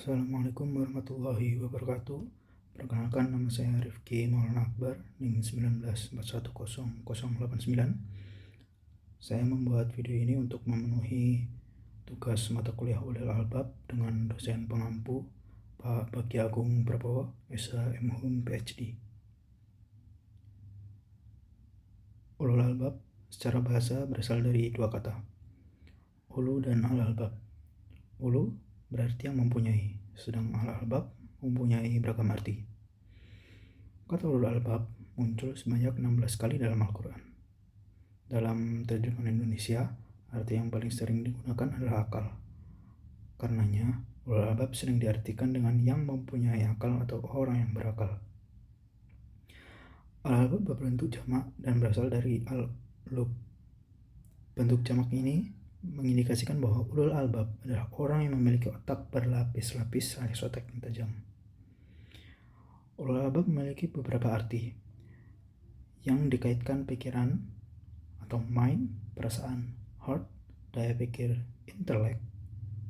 Assalamualaikum warahmatullahi wabarakatuh. Perkenalkan, nama saya Rifki Maulana Akbar, NIM 19410089. Saya membuat video ini untuk memenuhi tugas mata kuliah Ulil Albab dengan dosen pengampu Pak Bagi Agung Prabowo, SH.M.Hum, PhD. Ulul Albab secara bahasa berasal dari dua kata, ulu dan al-albab. Ulu berarti yang mempunyai, sedang al-albab mempunyai beragam arti. Kata ulul albab muncul sebanyak 16 kali dalam Al-Quran. Dalam terjemahan Indonesia, arti yang paling sering digunakan adalah akal. Karenanya, ulul albab sering diartikan dengan yang mempunyai akal atau orang yang berakal. Al-albab berbentuk jamak dan berasal dari al-lub. Bentuk jamak ini mengindikasikan bahwa ulul albab adalah orang yang memiliki otak berlapis-lapis alias otak yang tajam. Ulul albab memiliki beberapa arti yang dikaitkan pikiran atau mind, perasaan, heart, daya pikir, intellect,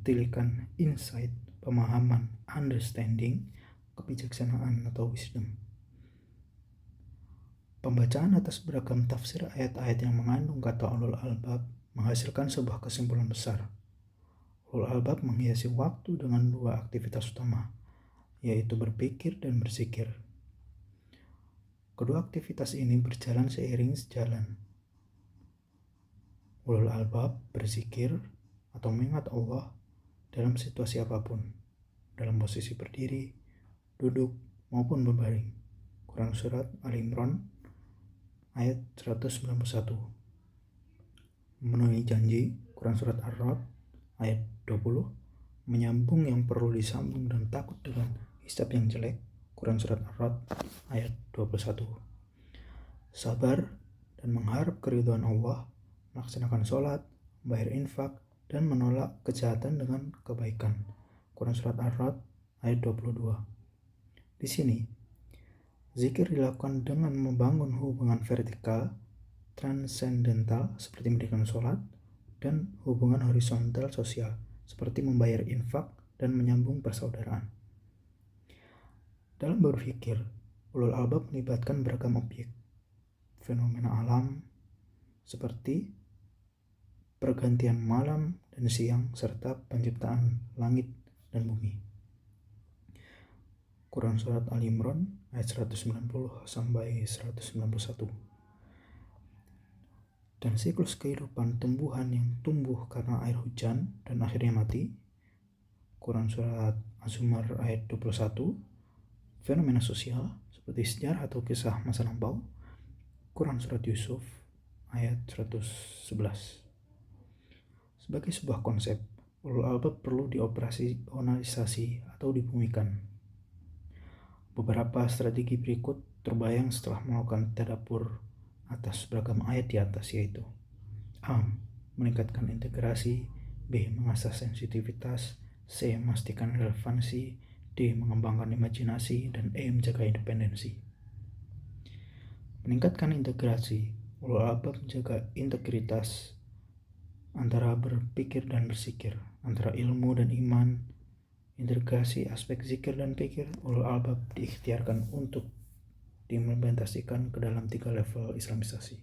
tilikan, insight, pemahaman, understanding, kebijaksanaan atau wisdom. Pembacaan atas beragam tafsir ayat-ayat yang mengandung kata ulul albab menghasilkan sebuah kesimpulan besar. Ulul albab menghiasi waktu dengan dua aktivitas utama, yaitu berpikir dan berzikir. Kedua aktivitas ini berjalan seiring sejalan. Ulul albab berzikir atau mengingat Allah dalam situasi apapun, dalam posisi berdiri, duduk, maupun berbaring. Quran Surat Al-Imran ayat 191. Memenuhi janji, Quran Surat Ar-Ra'd ayat 20. Menyambung yang perlu disambung dan takut dengan hisab yang jelek, Quran Surat Ar-Ra'd ayat 21. Sabar dan mengharap keridhaan Allah, melaksanakan sholat, bayar infak, dan menolak kejahatan dengan kebaikan, Quran Surat Ar-Ra'd ayat 22. Di sini, zikir dilakukan dengan membangun hubungan vertikal, transendental seperti mendirikan sholat, dan hubungan horizontal sosial seperti membayar infak dan menyambung persaudaraan. Dalam berpikir, ulul albab melibatkan beragam objek, fenomena alam seperti pergantian malam dan siang serta penciptaan langit dan bumi. Quran Surat Al-Imran ayat 190 sampai 191. Dan siklus kehidupan tumbuhan yang tumbuh karena air hujan dan akhirnya mati, Quran Surat Az-Zumar ayat 21. Fenomena sosial seperti sejarah atau kisah masa lampau, Quran Surat Yusuf ayat 111. Sebagai sebuah konsep, ulul albab perlu dioperasionalisasi atau dibumikan. Beberapa strategi berikut terbayang setelah melakukan tadabbur atas beragam ayat di atas, yaitu A. Meningkatkan integrasi, B. Mengasah sensitivitas, C. Memastikan relevansi, D. Mengembangkan imajinasi, dan E. Menjaga independensi. Meningkatkan integrasi, ulul albab menjaga integritas antara berpikir dan berzikir, antara ilmu dan iman. Integrasi aspek zikir dan pikir, ulul albab diikhtiarkan untuk diimplementasikan ke dalam 3 level islamisasi.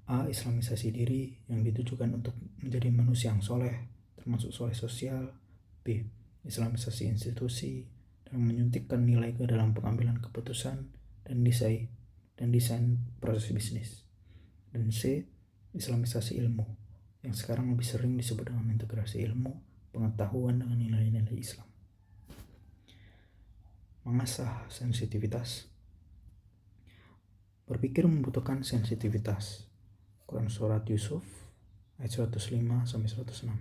A. Islamisasi diri yang ditujukan untuk menjadi manusia yang soleh, termasuk soleh sosial. B. Islamisasi institusi dan menyuntikkan nilai ke dalam pengambilan keputusan dan desain proses bisnis. Dan C. Islamisasi ilmu yang sekarang lebih sering disebut dengan integrasi ilmu pengetahuan dengan nilai-nilai Islam. Mengasah sensitivitas. Berpikir membutuhkan sensitivitas. Quran Surat Yusuf ayat 105 sampai 106.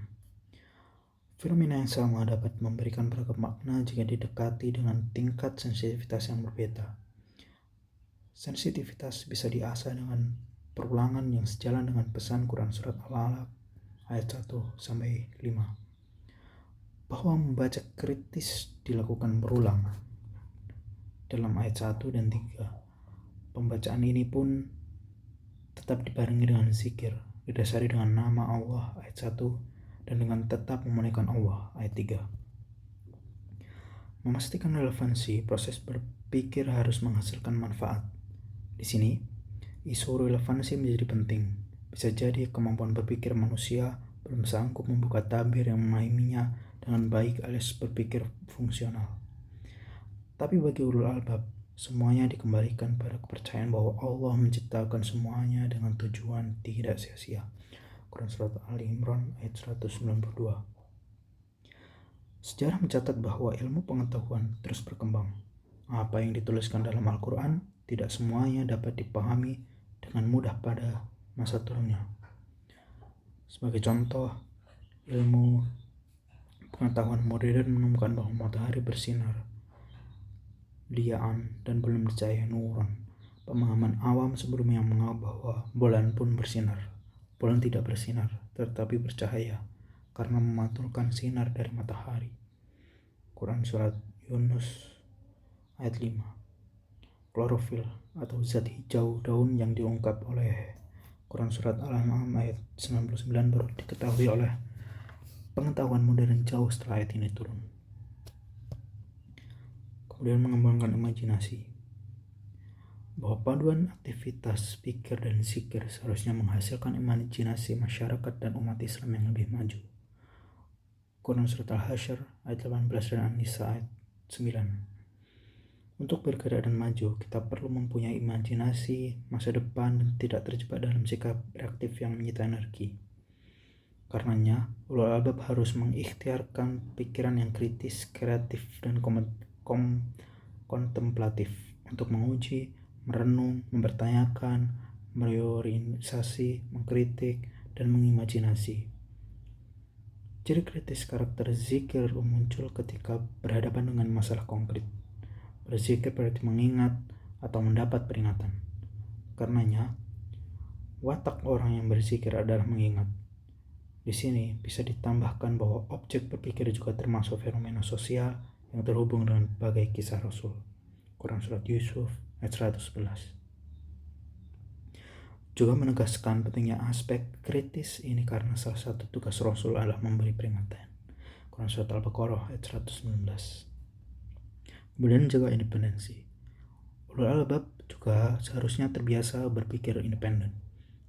Fenomena yang sama dapat memberikan beragam makna jika didekati dengan tingkat sensitivitas yang berbeda. Sensitivitas bisa diasah dengan perulangan yang sejalan dengan pesan Quran Surat Al-Alaq ayat 1 sampai 5. Bahwa membaca kritis dilakukan berulang dalam ayat 1 dan 3. Pembacaan ini pun tetap dibarengi dengan zikir, didasari dengan nama Allah ayat 1 dan dengan tetap memuliakan Allah ayat 3. Memastikan relevansi, proses berpikir harus menghasilkan manfaat. Di sini, isu relevansi menjadi penting. Bisa jadi kemampuan berpikir manusia belum sanggup membuka tabir yang memahaminya dengan baik alias berpikir fungsional. Tapi bagi ulul albab, semuanya dikembalikan pada kepercayaan bahwa Allah menciptakan semuanya dengan tujuan tidak sia-sia. Quran Surat Ali Imran ayat 192. Sejarah mencatat bahwa ilmu pengetahuan terus berkembang. Apa yang dituliskan dalam Al-Quran tidak semuanya dapat dipahami dengan mudah pada masa turunnya. Sebagai contoh, ilmu pengetahuan modern menemukan bahwa matahari bersinar liaan dan belum dicahayai nuron. Pemahaman awam sebelumnya menganggap bahwa bulan pun bersinar. Bulan tidak bersinar, tetapi bercahaya karena memantulkan sinar dari matahari. Quran Surat Yunus ayat 5. Klorofil atau zat hijau daun yang diungkap oleh Quran Surat Al-An'am ayat 99 baru diketahui oleh pengetahuan modern jauh setelah ayat ini turun. Kemudian mengembangkan imajinasi, bahwa paduan aktivitas pikir dan zikir seharusnya menghasilkan imajinasi masyarakat dan umat Islam yang lebih maju. Quran Surat Al-Hasyr ayat 18 dan An-Nisa ayat 9. Untuk bergerak dan maju, kita perlu mempunyai imajinasi masa depan dan tidak terjebak dalam sikap reaktif yang menyita energi. Karenanya, ulul albab harus mengikhtiarkan pikiran yang kritis, kreatif, dan kontemplatif untuk menguji, merenung, mempertanyakan, mereorientasi, mengkritik, dan mengimajinasi. Ciri kritis karakter zikir muncul ketika berhadapan dengan masalah konkret. Berzikir berarti mengingat atau mendapat peringatan. Karenanya, watak orang yang berzikir adalah mengingat. Di sini bisa ditambahkan bahwa objek berpikir juga termasuk fenomena sosial yang terhubung dengan berbagai kisah Rasul. Quran Surat Yusuf ayat 111. Juga menegaskan pentingnya aspek kritis ini karena salah satu tugas Rasul adalah memberi peringatan. Quran Surat Al-Baqarah ayat 119. Kemudian juga independensi. Ulul albab juga seharusnya terbiasa berpikir independen,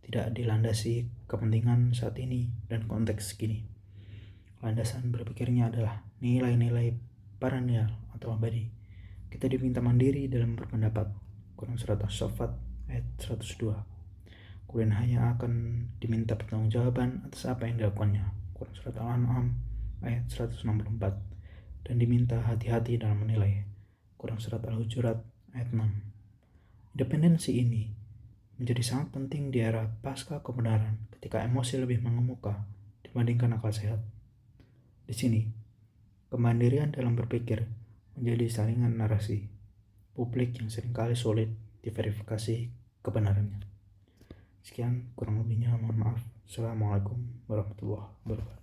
tidak dilandasi kepentingan saat ini dan konteks kini. Landasan berpikirnya adalah nilai-nilai perennial atau abadi. Kita diminta mandiri dalam berpendapat. Quran Surat As-Saffat ayat 102. Kemudian hanya akan diminta pertanggungjawaban atas apa yang dilakukannya. Quran Surat Al-An'am ayat 164. Dan diminta hati-hati dalam menilai. Quran Surat Al-Hujurat ayat 6. Independensi ini menjadi sangat penting di era pasca kebenaran ketika emosi lebih mengemuka dibandingkan akal sehat. Di sini, kemandirian dalam berpikir menjadi saringan narasi publik yang seringkali sulit diverifikasi kebenarannya. Sekian, kurang lebihnya mohon maaf. Assalamualaikum warahmatullahi wabarakatuh.